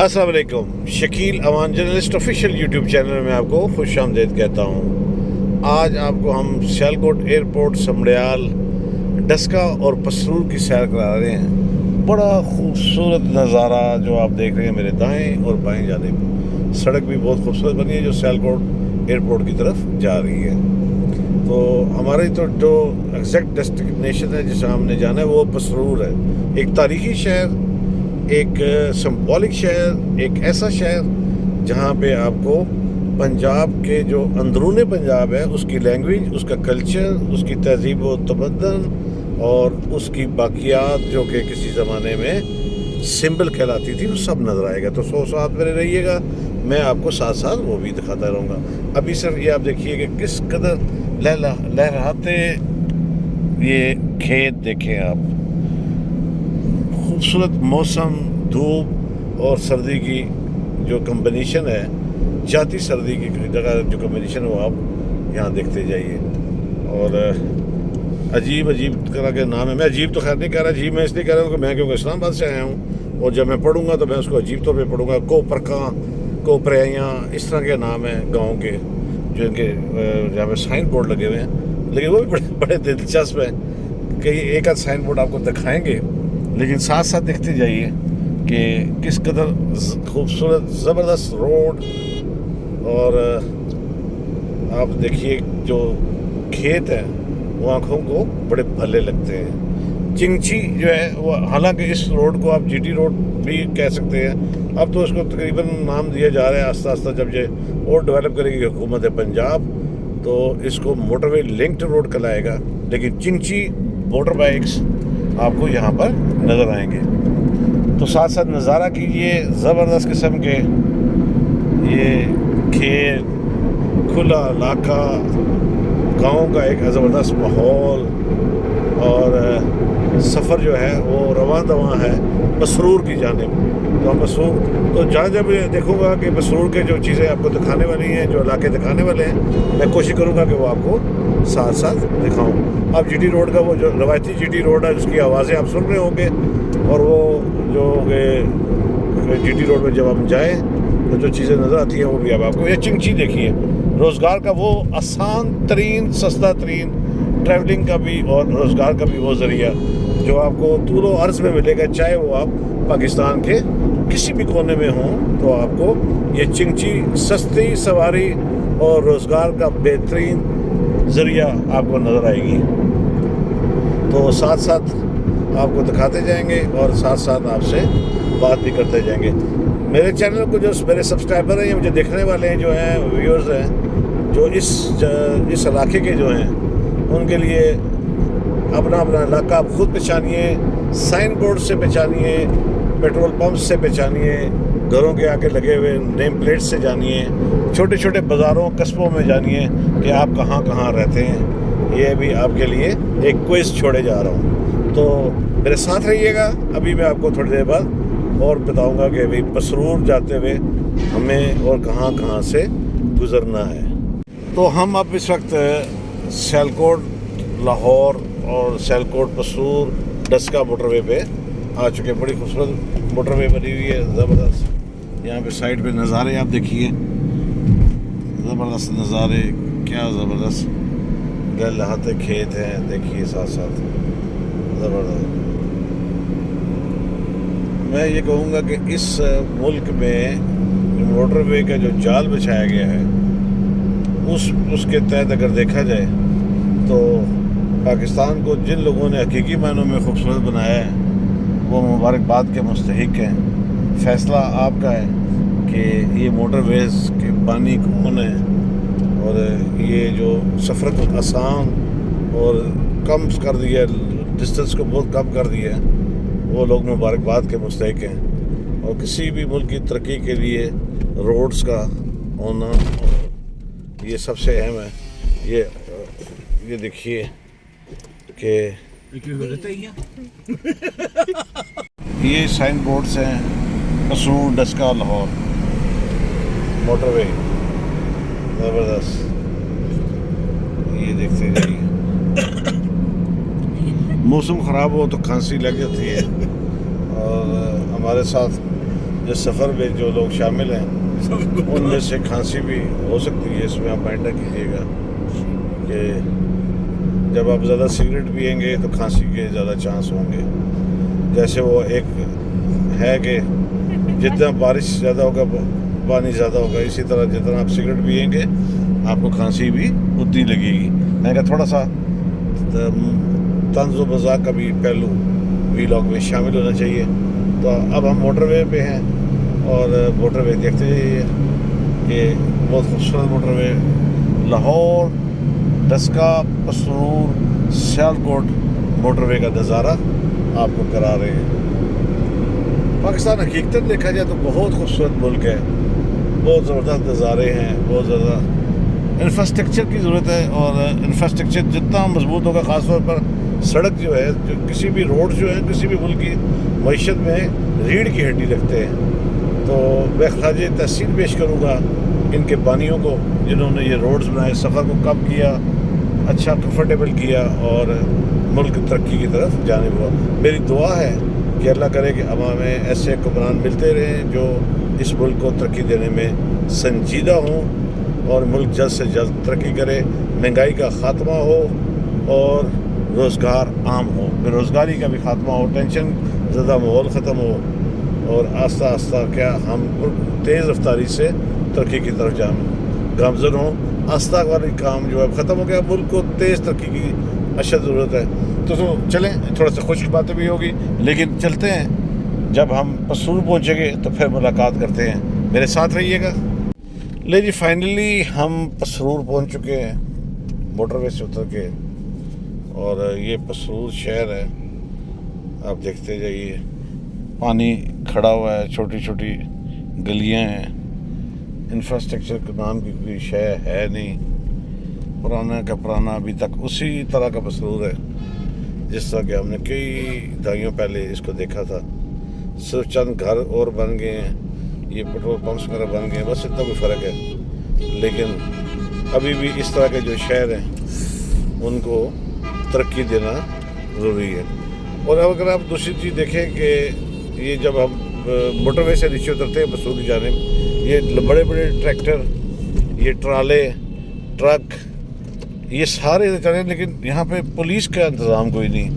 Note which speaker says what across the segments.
Speaker 1: السلام علیکم. شکیل امان جرنلسٹ آفیشیل یوٹیوب چینل میں آپ کو خوش آمدید کہتا ہوں. آج آپ کو ہم سیالکوٹ ایئرپورٹ، سمڑیال، ڈسکا اور پسرور کی سیر کرا رہے ہیں. بڑا خوبصورت نظارہ جو آپ دیکھ رہے ہیں میرے دائیں اور بائیں جانب. سڑک بھی بہت خوبصورت بنی ہے جو سیالکوٹ ایئرپورٹ کی طرف جا رہی ہے. تو ہماری تو جو ایگزیکٹ ڈیسٹینیشن ہے جسے ہم نے جانا ہے وہ پسرور ہے. ایک تاریخی شہر، ایک سمبولک شہر، ایک ایسا شہر جہاں پہ آپ کو پنجاب کے جو اندرون پنجاب ہے اس کی لینگویج، اس کا کلچر، اس کی تہذیب و تمدن اور اس کی باقیات جو کہ کسی زمانے میں سمبل کہلاتی تھی وہ سب نظر آئے گا. تو ساتھ میرے رہیے گا، میں آپ کو ساتھ ساتھ وہ بھی دکھاتا رہوں گا. ابھی صرف یہ آپ دیکھیے کہ کس قدر لہراتے یہ کھیت دیکھیں آپ. خوبصورت موسم، دھوپ اور سردی کی جو کمبینیشن ہے، جاتی سردی کی جگہ جو کمبینیشن ہے وہ آپ یہاں دیکھتے جائیے. اور عجیب طرح کے نام ہے. میں عجیب تو خیر نہیں کہہ رہا، عجیب میں اس لیے کہہ رہا ہوں کہ میں کیونکہ اسلام آباد سے آیا ہوں اور جب میں پڑھوں گا تو میں اس کو عجیب طور پہ پڑھوں گا. کوپرکاں، کوپریاں، اس طرح کے نام ہیں گاؤں کے جو ان کے جہاں پہ سائن بورڈ لگے ہوئے ہیں. لیکن وہ بھی بڑے دلچسپ ہیں کہ ایک آدھ سائن بورڈ آپ کو دکھائیں گے، لیکن ساتھ ساتھ دیکھتے جائیے کہ کس قدر خوبصورت زبردست روڈ. اور آپ دیکھیے جو کھیت ہیں وہ آنکھوں کو بڑے بھلے لگتے ہیں. چنگچی جو ہے وہ، حالانکہ اس روڈ کو آپ جی ٹی روڈ بھی کہہ سکتے ہیں، اب تو اس کو تقریباً نام دیا جا رہا ہے. آہستہ آہستہ جب یہ اور ڈیولپ کرے گی حکومت پنجاب تو اس کو موٹر وے لنکڈ روڈ کہلائے گا. لیکن چنگچی موٹر بائکس آپ کو یہاں پر نظر آئیں گے. تو ساتھ ساتھ نظارہ کیجئے زبردست قسم کے یہ کھیت، کھلا علاقہ، گاؤں کا ایک زبردست ماحول. اور سفر جو ہے وہ رواں دواں ہے پسرور کی جانب. تو پسرور تو جہاں جب دیکھوں گا کہ پسرور کے جو چیزیں آپ کو دکھانے والی ہیں، جو علاقے دکھانے والے ہیں، میں کوشش کروں گا کہ وہ آپ کو ساتھ ساتھ دکھاؤں. اب جی ٹی روڈ کا وہ جو روایتی جی ٹی روڈ ہے اس کی آوازیں آپ سن رہے ہوں گے. اور وہ جو جی ٹی روڈ میں جب ہم جائیں تو جو چیزیں نظر آتی ہیں وہ بھی آپ کو. یہ چنگچی دیکھیے، روزگار کا وہ آسان ترین، سستا ترین ٹریولنگ کا بھی اور روزگار کا بھی وہ ذریعہ جو آپ کو طول و عرض میں ملے گا. چاہے وہ آپ پاکستان کے کسی بھی کونے میں ہوں تو آپ کو یہ چنگچی سستی سواری اور روزگار کا بہترین ذریعہ آپ کو نظر آئے گی. تو ساتھ ساتھ آپ کو دکھاتے جائیں گے اور ساتھ ساتھ آپ سے بات بھی کرتے جائیں گے. میرے چینل کو جو میرے سبسکرائبر ہیں یا مجھے دیکھنے والے ہیں جو ہیں ویورز ہیں، جو اس علاقے کے جو ہیں ان کے لیے اپنا علاقہ آپ خود پہچانیے. سائن بورڈ سے پہچانیے، پیٹرول پمپ سے پہچانیے، گھروں کے آگے لگے ہوئے نیم پلیٹ سے جانیے، چھوٹے چھوٹے بازاروں قصبوں میں جانیے کہ آپ کہاں کہاں رہتے ہیں. یہ بھی آپ کے لیے ایک کوئز چھوڑے جا رہا ہوں، تو میرے ساتھ رہیے گا. ابھی میں آپ کو تھوڑی دیر بعد اور بتاؤں گا کہ ابھی پسرور جاتے ہوئے ہمیں اور کہاں کہاں سے گزرنا ہے. تو ہم اب اس وقت سیالکوٹ لاہور اور سیالکوٹ پسرور ڈسکا موٹر وے پہ آ چکے. بڑی خوبصورت موٹر وے بنی ہوئی ہے، زبردست. یہاں پہ سائڈ پہ نظارے آپ دیکھیے، زبردست نظارے، کیا زبردست لہراتے کھیت ہیں. دیکھیے ساتھ ساتھ زبردست. میں یہ کہوں گا کہ اس ملک میں موٹر وے کا جو جال بچھایا گیا ہے اس کے تحت اگر دیکھا جائے تو پاکستان کو جن لوگوں نے حقیقی معنوں میں خوبصورت بنایا ہے وہ مبارکباد کے مستحق ہیں. فیصلہ آپ کا ہے کہ یہ موٹر ویز کے بانی کون ہیں اور یہ جو سفر کو آسان اور کم کر دیا، ڈسٹنس کو بہت کم کر دیا ہے، وہ لوگ مبارکباد کے مستحق ہیں. اور کسی بھی ملک کی ترقی کے لیے روڈز کا ہونا یہ سب سے اہم ہے. یہ دیکھیے کہ یہ سائن بورڈز ہیں پسرور ڈسکا لاہور موٹر وے. زبردست. یہ دیکھتے جائیے. موسم خراب ہو تو کھانسی لگ جاتی ہے. اور ہمارے ساتھ جو سفر میں جو لوگ شامل ہیں ان میں سے کھانسی بھی ہو سکتی ہے. اس میں آپ مائنڈ کیجیے گا کہ جب آپ زیادہ سگریٹ پئیں گے تو کھانسی کے زیادہ چانس ہوں گے. جیسے وہ ایک ہے کہ جتنا بارش زیادہ ہوگا پانی زیادہ ہوگا, اسی طرح جتنا آپ سگریٹ پئیں گے آپ کو کھانسی بھی اتنی لگے گی. میں کہا تھوڑا سا طنز و مذاق کا بھی پہلو ویلاگ میں شامل ہونا چاہیے. تو اب ہم موٹر وے پہ ہیں اور موٹر وے دیکھتے جائیے کہ بہت خوبصورت موٹر وے لاہور ڈسکا پسرور سیالکوٹ موٹر وے کا نظارہ آپ کو کرا رہے ہیں. پاکستان حقیقتاً دیکھا جائے تو بہت خوبصورت ملک ہے, بہت زبردست نظارے ہیں, بہت زیادہ انفراسٹرکچر کی ضرورت ہے. اور انفراسٹرکچر جتنا مضبوط ہوگا, خاص طور پر سڑک جو ہے, جو کسی بھی روڈ جو ہیں کسی بھی ملک کی معیشت میں ریڑھ کی ہڈی رکھتے ہیں. تو میں خراج تحسین پیش کروں گا ان کے بانیوں کو جنہوں نے یہ روڈز بنائے, سفر کو کم کیا, اچھا کمفرٹیبل کیا اور ملک ترقی کی طرف جانب ہوا. میری دعا ہے کہ اللہ کرے کہ عوام میں ایسے حکمران ملتے رہیں جو اس ملک کو ترقی دینے میں سنجیدہ ہوں اور ملک جلد سے جلد ترقی کرے, مہنگائی کا خاتمہ ہو اور روزگار عام ہو, بے روزگاری کا بھی خاتمہ ہو, ٹینشن زدہ ماحول ختم ہو اور آہستہ آہستہ کیا ہم تیز رفتاری سے ترقی کی طرف گامزن ہوں. آہستہ والی کام جو ہے ختم ہو گیا, ملک کو تیز ترقی کی اشد ضرورت ہے. تو چلیں, تھوڑا سا خشک باتیں بھی ہوگی لیکن چلتے ہیں. جب ہم پسرور پہنچیں گے تو پھر ملاقات کرتے ہیں, میرے ساتھ رہیے گا. لے جی, فائنلی ہم پسرور پہنچ چکے ہیں موٹر وے سے اتر کے, اور یہ پسرور شہر ہے. آپ دیکھتے جائیے, پانی کھڑا ہوا ہے, چھوٹی چھوٹی گلیاں ہیں, انفراسٹرکچر کے نام کی کوئی شے ہے نہیں, پرانا کا پرانا ابھی تک اسی طرح کا پسرور ہے جس طرح کہ ہم نے کئی دہائیوں پہلے اس کو دیکھا تھا. صرف چند گھر اور بن گئے ہیں, یہ پیٹرول پمپس وغیرہ بن گئے ہیں, بس اتنا کوئی فرق ہے. لیکن ابھی بھی اس طرح کے جو شہر ہیں ان کو ترقی دینا ضروری ہے. اور اگر آپ دوسری چیز دیکھیں کہ یہ جب ہم موٹر وے سے نیچے اترتے ہیں پسرور کی جانب, یہ بڑے بڑے ٹریکٹر, یہ ٹرالے, ٹرک, یہ سارے چلیں, لیکن یہاں پہ پولیس کا انتظام کوئی نہیں.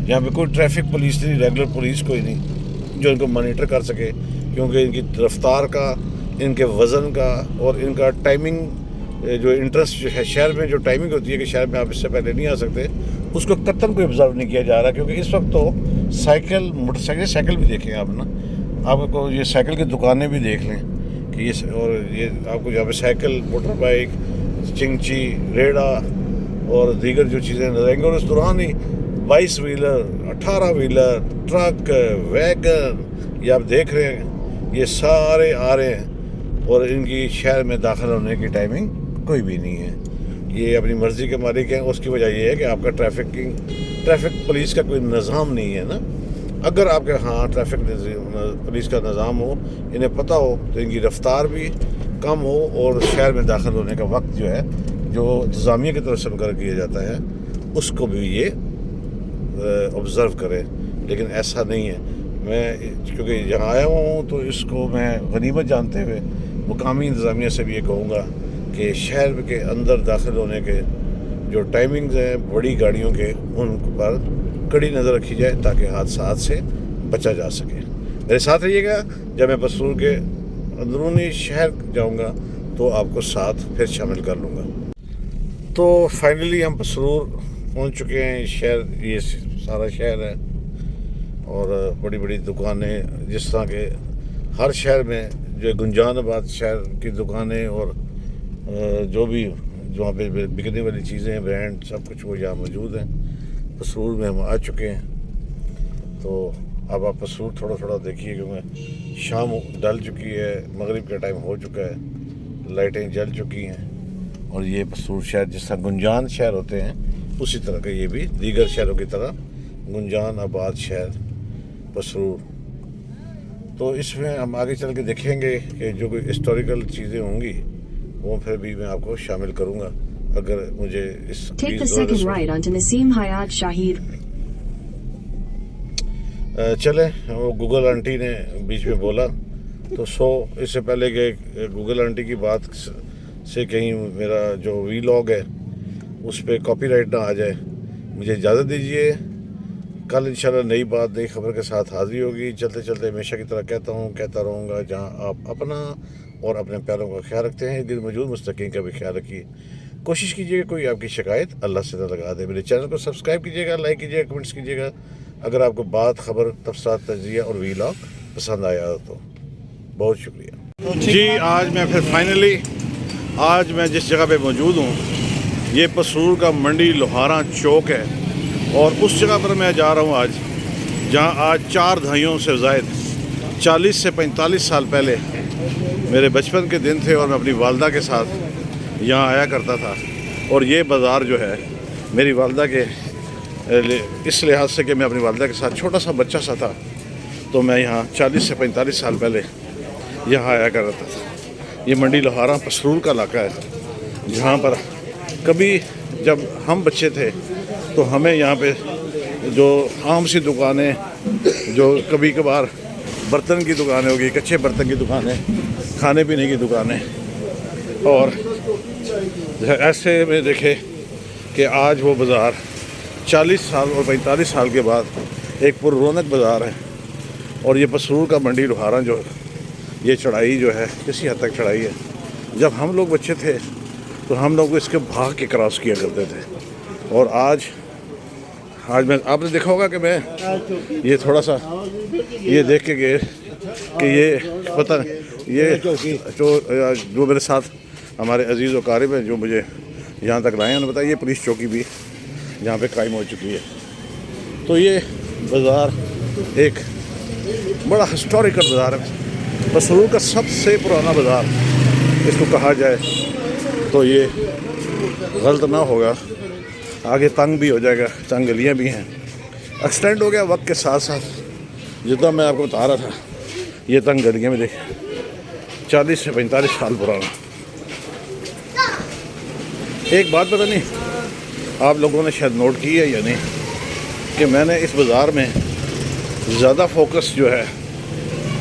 Speaker 1: یہاں پہ کوئی ٹریفک پولیس نہیں, ریگولر پولیس کوئی نہیں جو ان کو مانیٹر کر سکے, کیونکہ ان کی رفتار کا, ان کے وزن کا اور ان کا ٹائمنگ جو انٹرسٹ جو ہے شہر میں, جو ٹائمنگ ہوتی ہے کہ شہر میں آپ اس سے پہلے نہیں آ سکتے, اس کو قطعاً کوئی آبزرو نہیں کیا جا رہا. کیونکہ اس وقت تو سائیکل, موٹر سائیکل بھی دیکھیں آپ نا, آپ کو یہ سائیکل کی دکانیں بھی دیکھ لیں کہ یہ, اور یہ آپ کو یہاں پہ سائیکل, موٹر بائک, چنگچی, ریڑا اور دیگر جو چیزیں نظر آئیں گی. اور اس دوران ہی 22 ویلر, 18 ویلر, ٹرک, ویگن, یہ آپ دیکھ رہے ہیں, یہ سارے آ رہے ہیں اور ان کی شہر میں داخل ہونے کی ٹائمنگ کوئی بھی نہیں ہے. یہ اپنی مرضی کے مالک ہیں. اس کی وجہ یہ ہے کہ آپ کا ٹریفک پولیس کا کوئی نظام نہیں ہے نا. اگر آپ کے ہاں ٹریفک پولیس کا نظام ہو, انہیں پتہ ہو, تو ان کی رفتار بھی کم ہو اور شہر میں داخل ہونے کا وقت جو ہے, جو انتظامیہ کی طرف سے مقرر کیا جاتا ہے, اس کو بھی یہ آبزرو کرے. لیکن ایسا نہیں ہے. میں کیونکہ یہاں آیا ہوا ہوں تو اس کو میں غنیمت جانتے ہوئے مقامی انتظامیہ سے بھی یہ کہوں گا کہ شہر کے اندر داخل ہونے کے جو ٹائمنگز ہیں بڑی گاڑیوں کے, ان پر کڑی نظر رکھی جائے تاکہ حادثات سے بچا جا سکے. میرے ساتھ رہیے گا. جب میں پسرور کے اندرونی شہر جاؤں گا تو آپ کو ساتھ پھر شامل کر لوں گا. تو فائنلی ہم پسرور پہنچ چکے ہیں. شہر, یہ سارا شہر ہے اور بڑی بڑی دکانیں, جس طرح کہ ہر شہر میں جو گنجان آباد شہر کی دکانیں اور جو بھی وہاں پہ بکنے والی چیزیں ہیں, برانڈ, سب کچھ وہ یہاں موجود ہیں. پسرور میں ہم آ چکے ہیں. تو اب آپ پسرور تھوڑا تھوڑا دیکھیے کیونکہ شام ڈل چکی ہے, مغرب کا ٹائم ہو چکا ہے, لائٹیں جل چکی ہیں. اور یہ پسرور شہر جس طرح گنجان شہر ہوتے ہیں اسی طرح کا یہ بھی دیگر شہروں کی طرح گنجان آباد شہر پسرور. تو اس میں ہم آگے چل کے دیکھیں گے کہ جو کوئی ہسٹوریکل چیزیں ہوں گی وہ پھر بھی میں آپ کو شامل کروں گا اگر مجھے اس چلیں. وہ گوگل آنٹی نے بیچ میں بولا تو اس سے پہلے کہ گوگل آنٹی کی بات سے کہیں میرا جو وی لاگ ہے اس پہ کاپی رائٹ نہ آ جائے، مجھے اجازت دیجیے. کل انشاءاللہ نئی بات نئی خبر کے ساتھ حاضری ہوگی. چلتے چلتے ہمیشہ کی طرح کہتا رہوں گا، جہاں آپ اپنا اور اپنے پیاروں کا خیال رکھتے ہیں، دل موجود مستقیم کا بھی خیال رکھیے. کوشش کیجیے کوئی آپ کی شکایت اللہ سے نہ لگا دے. میرے چینل کو سبسکرائب کیجیے گا، لائک کیجیے گا، کمنٹس کیجیے گا اگر آپ کو بات، خبر، تبصرات، تجزیہ اور وی لاگ پسند آیا تو. بہت شکریہ جی. آج میں پھر فائنلی آج میں جس جگہ پہ موجود ہوں یہ پسرور کا منڈی لوہارا چوک ہے، اور اس جگہ پر میں جا رہا ہوں آج جہاں آج 4 دہائیوں سے زائد 40 سے 45 سال پہلے میرے بچپن کے دن تھے، اور میں اپنی والدہ کے ساتھ یہاں آیا کرتا تھا. اور یہ بازار جو ہے میری والدہ کے اس لحاظ سے کہ میں اپنی والدہ کے ساتھ چھوٹا سا بچہ سا تھا، تو میں یہاں 40 سے 45 سال پہلے یہاں آیا کرتا تھا. یہ منڈی لوہارا پسرور کا علاقہ ہے، جہاں پر کبھی جب ہم بچے تھے تو ہمیں یہاں پہ جو عام سی دکانیں، جو کبھی کبھار برتن کی دکانیں ہوگی، کچے برتن کی دکانیں، کھانے پینے کی دکانیں، اور ایسے میں دیکھے کہ آج وہ بازار 40 سال اور 45 سال کے بعد ایک پر رونق بازار ہے. اور یہ پسرور کا منڈی لوہارا جو یہ چڑھائی جو ہے کسی حد تک چڑھائی ہے. جب ہم لوگ بچے تھے تو ہم لوگ اس کے بھاگ کے کراس کیا کرتے تھے. اور آج میں آپ نے دیکھا ہوگا کہ میں یہ تھوڑا سا یہ دیکھ کے گئے کہ یہ پتہ یہ جو میرے ساتھ ہمارے عزیز و قارب ہیں جو مجھے یہاں تک لائے ہیں، انہوں نے بتایا یہ پولیس چوکی بھی یہاں پہ قائم ہو چکی ہے. تو یہ بازار ایک بڑا ہسٹوریکل بازار ہے، پسرور کا سب سے پرانا بازار اس کو کہا جائے تو یہ غلط نہ ہوگا. آگے تنگ بھی ہو جائے گا، تنگ گلیاں بھی ہیں، ایکسٹینڈ ہو گیا وقت کے ساتھ ساتھ. جتنا میں آپ کو بتا رہا تھا یہ تنگ گلیاں میں دیکھیں 40 سے 45 سال پرانا. ایک بات پتہ نہیں آپ لوگوں نے شاید نوٹ کی ہے یا نہیں کہ میں نے اس بازار میں زیادہ فوکس جو ہے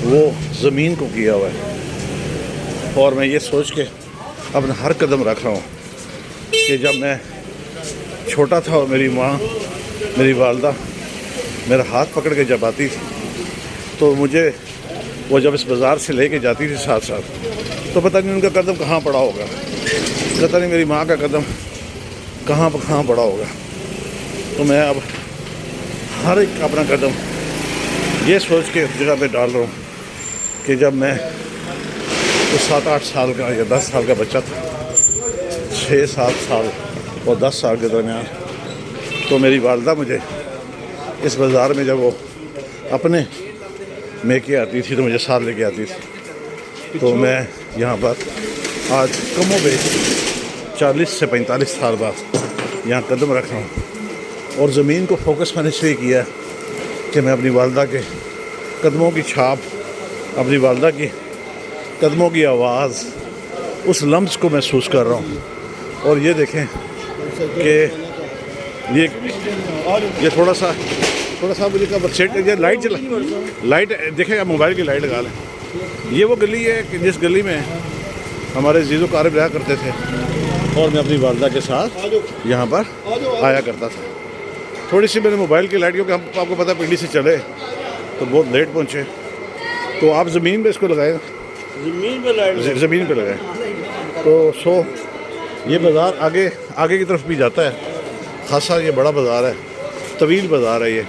Speaker 1: وہ زمین کو کیا ہوا ہے. اور میں یہ سوچ کے اپنا ہر قدم رکھ رہا ہوں کہ جب میں چھوٹا تھا اور میری ماں، میری والدہ میرا ہاتھ پکڑ کے جب آتی تھی تو مجھے وہ جب اس بازار سے لے کے جاتی تھی ساتھ ساتھ، تو پتہ نہیں ان کا قدم کہاں پڑا ہوگا، پتہ نہیں میری ماں کا قدم کہاں پڑا ہوگا. تو میں اب ہر ایک اپنا قدم یہ سوچ کے اس جگہ پہ ڈال رہا ہوں کہ جب میں 7-8 سال کا یا 10 سال کا بچہ تھا، 6-7 سال اور 10 سال کے درمیان، تو میری والدہ مجھے اس بازار میں جب وہ اپنے میکے آتی تھی تو مجھے ساتھ لے کے آتی تھی. تو میں یہاں پر آج کم و بیش 40 سے 45 سال بعد یہاں قدم رکھ رہا ہوں. اور زمین کو فوکس میں نے اس لیے کیا کہ میں اپنی والدہ کے قدموں کی چھاپ، اپنی والدہ کی قدموں کی آواز، اس لمس کو محسوس کر رہا ہوں. اور یہ دیکھیں کہ یہ تھوڑا سا مجھے لائٹ دیکھیں آپ، موبائل کی لائٹ لگا لیں. یہ وہ گلی ہے کہ جس گلی میں ہمارے عزیز و قارب رہا کرتے تھے، اور میں اپنی والدہ کے ساتھ یہاں پر آیا کرتا تھا. تھوڑی سی میں نے موبائل کی لائٹ، کیونکہ ہم آپ کو پتہ پنڈی سے چلے تو بہت لیٹ پہنچے، تو آپ زمین پہ اس کو لگائیں، زمین پہ لگائیں. تو یہ بازار آگے کی طرف بھی جاتا ہے خاصا. یہ بڑا بازار ہے، طویل بازار ہے یہ.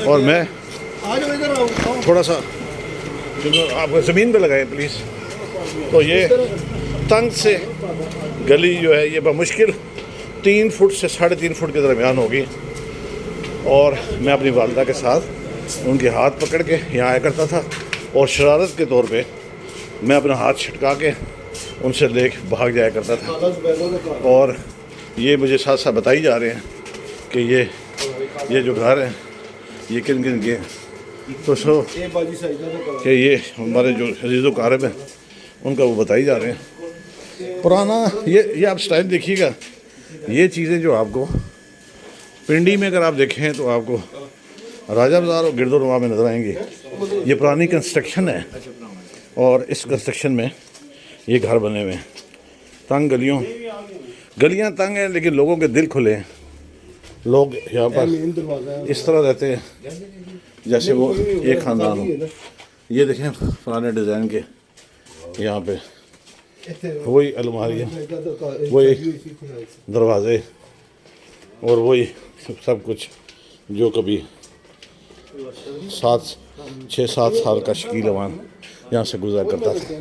Speaker 1: اور میں تھوڑا سا آپ کو زمین پہ لگائیں پلیز. تو یہ تنگ سے گلی جو ہے یہ بمشکل 3 فٹ سے 3.5 فٹ کے درمیان ہوگی. اور میں اپنی والدہ کے ساتھ ان کے ہاتھ پکڑ کے یہاں آیا کرتا تھا، اور شرارت کے طور پہ میں اپنا ہاتھ چھٹکا کے ان سے لے کے بھاگ جایا کرتا تھا. اور یہ مجھے ساتھ ساتھ بتائی جا رہے ہیں کہ یہ جو گھر ہیں یہ کن کے ہیں. تو کہ یہ ہمارے جو عزیز و قارب ہیں ان کا وہ بتائی جا رہے ہیں. پرانا یہ آپ سٹائل دیکھیے گا. یہ چیزیں جو آپ کو پنڈی میں اگر آپ دیکھیں تو آپ کو راجہ بازار اور گرد و نواح میں نظر آئیں گی. یہ پرانی کنسٹرکشن ہے اور اس کنسٹرکشن میں یہ گھر بنے ہوئے ہیں، تنگ گلیاں تنگ ہیں لیکن لوگوں کے دل کھلے ہیں. لوگ یہاں پر اس طرح رہتے ہیں جیسے وہ ایک خاندان ہو. یہ دیکھیں پرانے ڈیزائن کے یہاں پہ وہی الماریاں، وہی دروازے اور وہی سب کچھ جو کبھی 6-7 سال کا شکیل اوان یہاں سے گزرا کرتا تھا.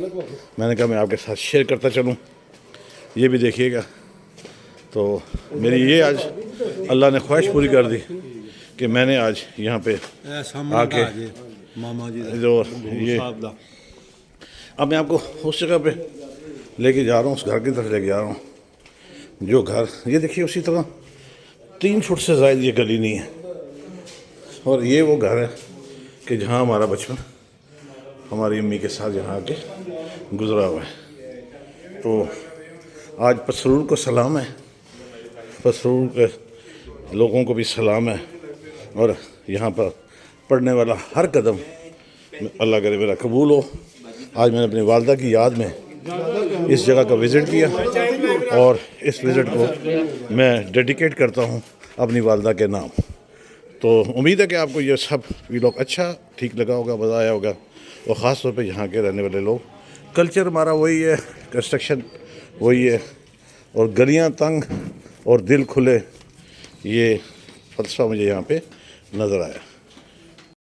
Speaker 1: میں نے کہا میں آپ کے ساتھ شیئر کرتا چلوں، یہ بھی دیکھیے گا. تو میری یہ آج اللہ نے خواہش پوری کر دی کہ میں نے آج یہاں پہ آ کے جو یہ اب میں آپ کو اس جگہ پہ لے کے جا رہا ہوں، اس گھر کی طرف لے کے جا رہا ہوں. جو گھر یہ دیکھیے اسی طرح 3 فٹ سے زائد یہ گلی نہیں ہے. اور یہ وہ گھر ہے کہ جہاں ہمارا بچپن ہماری امی کے ساتھ یہاں آ کے گزرا ہوا ہے. تو آج پسرور کو سلام ہے، پسرور کے لوگوں کو بھی سلام ہے. اور یہاں پر پڑھنے والا ہر قدم اللہ کرے میرا قبول ہو. آج میں نے اپنی والدہ کی یاد میں اس جگہ کا وزٹ کیا اور اس وزٹ کو میں ڈیڈیکیٹ کرتا ہوں اپنی والدہ کے نام. تو امید ہے کہ آپ کو یہ سب ویلاگ اچھا ٹھیک لگا ہوگا، مزہ آیا ہوگا. اور خاص طور پہ یہاں کے رہنے والے لوگ، کلچر ہمارا وہی ہے، کنسٹرکشن وہی ہے، اور گلیاں تنگ اور دل کھلے، یہ فلسفہ مجھے یہاں پہ نظر آیا.